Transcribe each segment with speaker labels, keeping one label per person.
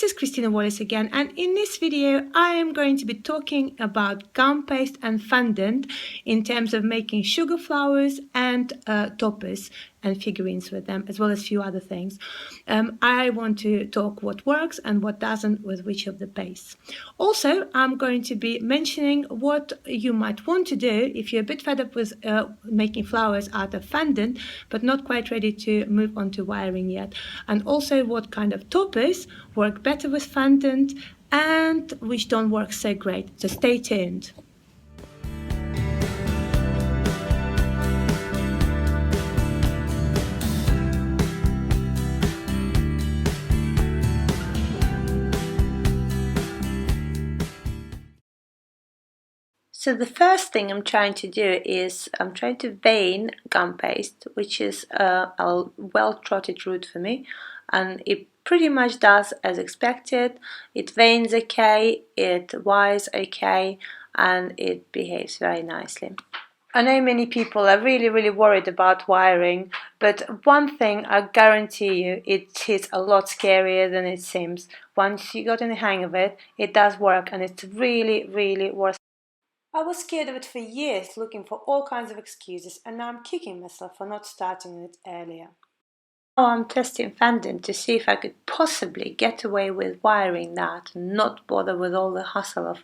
Speaker 1: this is Christina Wallace again, and in this video I am going to be talking about gum paste and fondant in terms of making sugar flowers and toppers and figurines with them, as well as a few other things. I want to talk what works and what doesn't with which of the pastes. Also, I'm going to be mentioning what you might want to do if you're a bit fed up with making flowers out of fondant but not quite ready to move on to wiring yet, and also what kind of toppers work better with fondant and which don't work so great. So stay tuned. So the first thing I'm trying to do is I'm trying to vein gum paste, which is a well-trotted route for me, and it pretty much does as expected. It veins okay, it wires okay, and it behaves very nicely. I know many people are really worried about wiring, but one thing I guarantee you, it is a lot scarier than it seems. Once you got in the hang of it, it does work, and it's really worth it. I was scared of it for years, looking for all kinds of excuses, and now I'm kicking myself for not starting it earlier. Now I'm testing fondant to see if I could possibly get away with wiring that and not bother with all the hustle of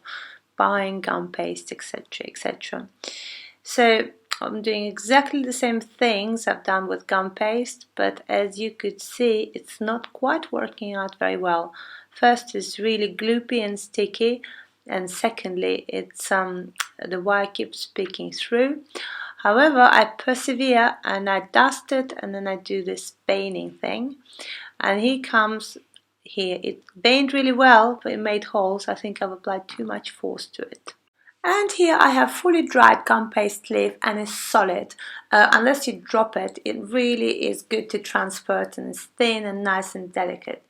Speaker 1: buying gum paste, etc. So I'm doing exactly the same things I've done with gum paste, but as you could see, it's not quite working out very well. First, it's really gloopy and sticky, and secondly, it's the wire keeps peeking through. However, I persevere and I dust it, and then I do this veining thing, and here comes here. It veined really well, but it made holes. I think I've applied too much force to it. And here I have fully dried gum paste leaf, and it's solid. Unless you drop it, it really is good to transport, and it's thin and nice and delicate.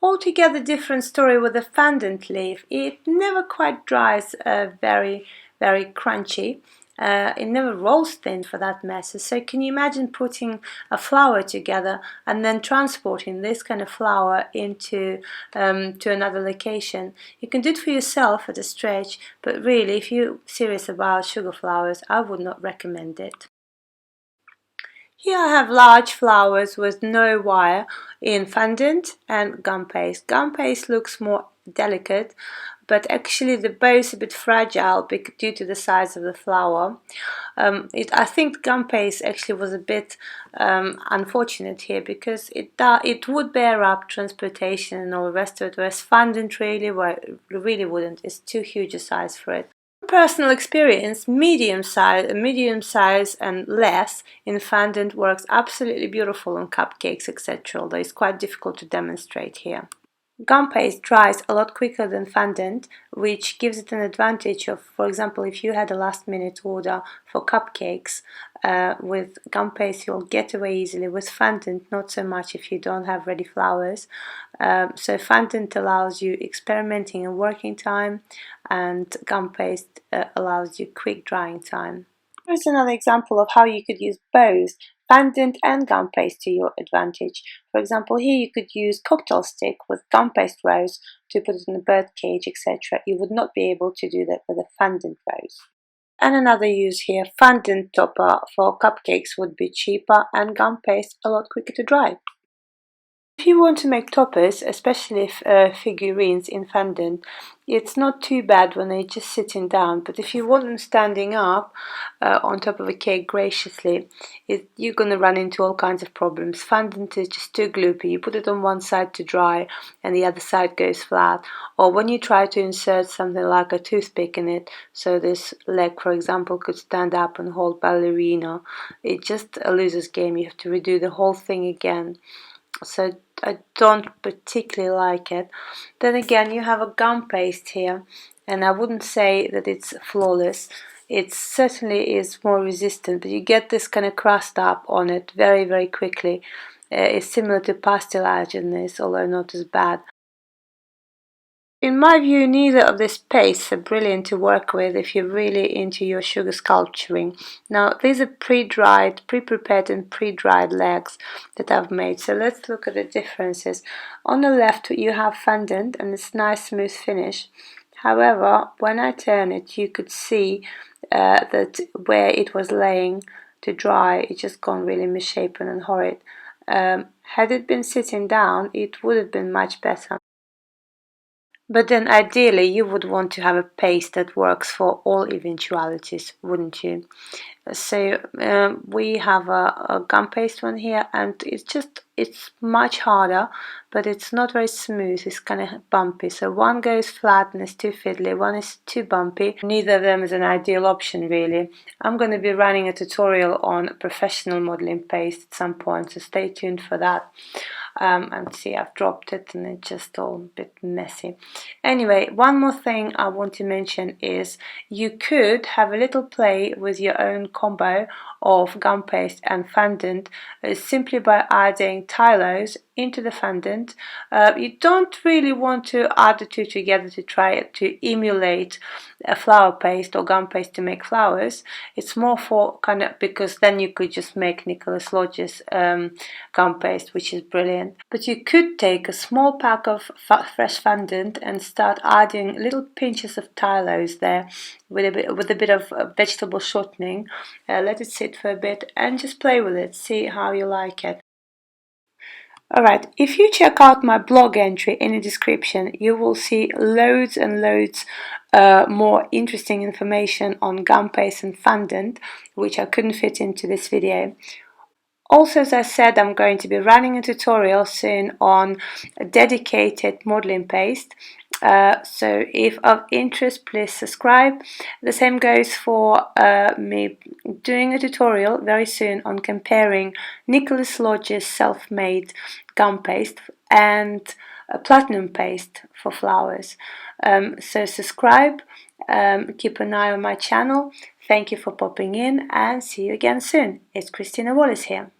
Speaker 1: Altogether different story with the fondant leaf. It never quite dries very crunchy. It never rolls thin for that matter. So can you imagine putting a flower together and then transporting this kind of flower into to another location? You can do it for yourself at a stretch, but really if you're serious about sugar flowers, I would not recommend it. Here I have large flowers with no wire in fondant and gum paste. Gum paste looks more delicate, but actually the bow is a bit fragile due to the size of the flower. I think gum paste actually was a bit unfortunate here, because it would bear up transportation and all the rest of it, whereas fondant really wouldn't. It's too huge a size for it. Personal experience, medium size and less in fondant works absolutely beautiful on cupcakes, etc., although it's quite difficult to demonstrate here. Gum paste dries a lot quicker than fondant, which gives it an advantage of, for example, if you had a last-minute order for cupcakes, with gum paste you'll get away easily. With fondant, not so much if you don't have ready flowers. So fondant allows you experimenting and working time, and gum paste allows you quick drying time. Here's another example of how you could use both fondant and gum paste to your advantage. For example, here you could use cocktail stick with gum paste rose to put it in a bird cage, etc. You would not be able to do that with a fondant rose. And another use here, fondant topper for cupcakes would be cheaper and gum paste a lot quicker to dry. If you want to make toppers, especially figurines in fondant, it's not too bad when they're just sitting down, but if you want them standing up on top of a cake graciously, you're going to run into all kinds of problems. Fondant is just too gloopy. You put it on one side to dry and the other side goes flat, or when you try to insert something like a toothpick in it, so this leg, for example, could stand up and hold ballerina, it just a loser's game. You have to redo the whole thing again. So I don't particularly like it. Then again, you have a gum paste here, and I wouldn't say that it's flawless. It certainly is more resistant, but you get this kind of crust up on it very quickly. It's similar to pastelage in this, although not as bad. In my view, neither of these pastes are brilliant to work with if you're really into your sugar sculpturing. Now, these are pre-dried, pre-prepared and pre-dried legs that I've made. So let's look at the differences. On the left, you have fondant and it's nice smooth finish. However, when I turn it, you could see that where it was laying to dry, it just gone really misshapen and horrid. Had it been sitting down, it would have been much better. But then ideally you would want to have a paste that works for all eventualities, wouldn't you? So we have a gum paste one here, and it's much harder, but it's not very smooth. It's kind of bumpy. So one goes flat and it's too fiddly, one is too bumpy. Neither of them is an ideal option really. I'm going to be running a tutorial on professional modeling paste at some point, so stay tuned for that. And see, I've dropped it and it's just all a bit messy. Anyway, one more thing I want to mention is you could have a little play with your own combo of gum paste and fondant simply by adding Tylos into the fondant. You don't really want to add the two together to try to emulate a flower paste or gum paste to make flowers. It's more for kind of, because then you could just make Nicholas Lodge's gum paste, which is brilliant. But you could take a small pack of fresh fondant and start adding little pinches of Tylos there with a bit of vegetable shortening. Let it sit for a bit and just play with it, see how you like it. Alright, if you check out my blog entry in the description, you will see loads and loads more interesting information on gum paste and fondant, which I couldn't fit into this video. Also, as I said, I'm going to be running a tutorial soon on a dedicated modeling paste. So if of interest, please subscribe. The same goes for me doing a tutorial very soon on comparing Nicholas Lodge's self-made gum paste and a platinum paste for flowers. So subscribe, keep an eye on my channel. Thank you for popping in and see you again soon. It's Christina Wallace here.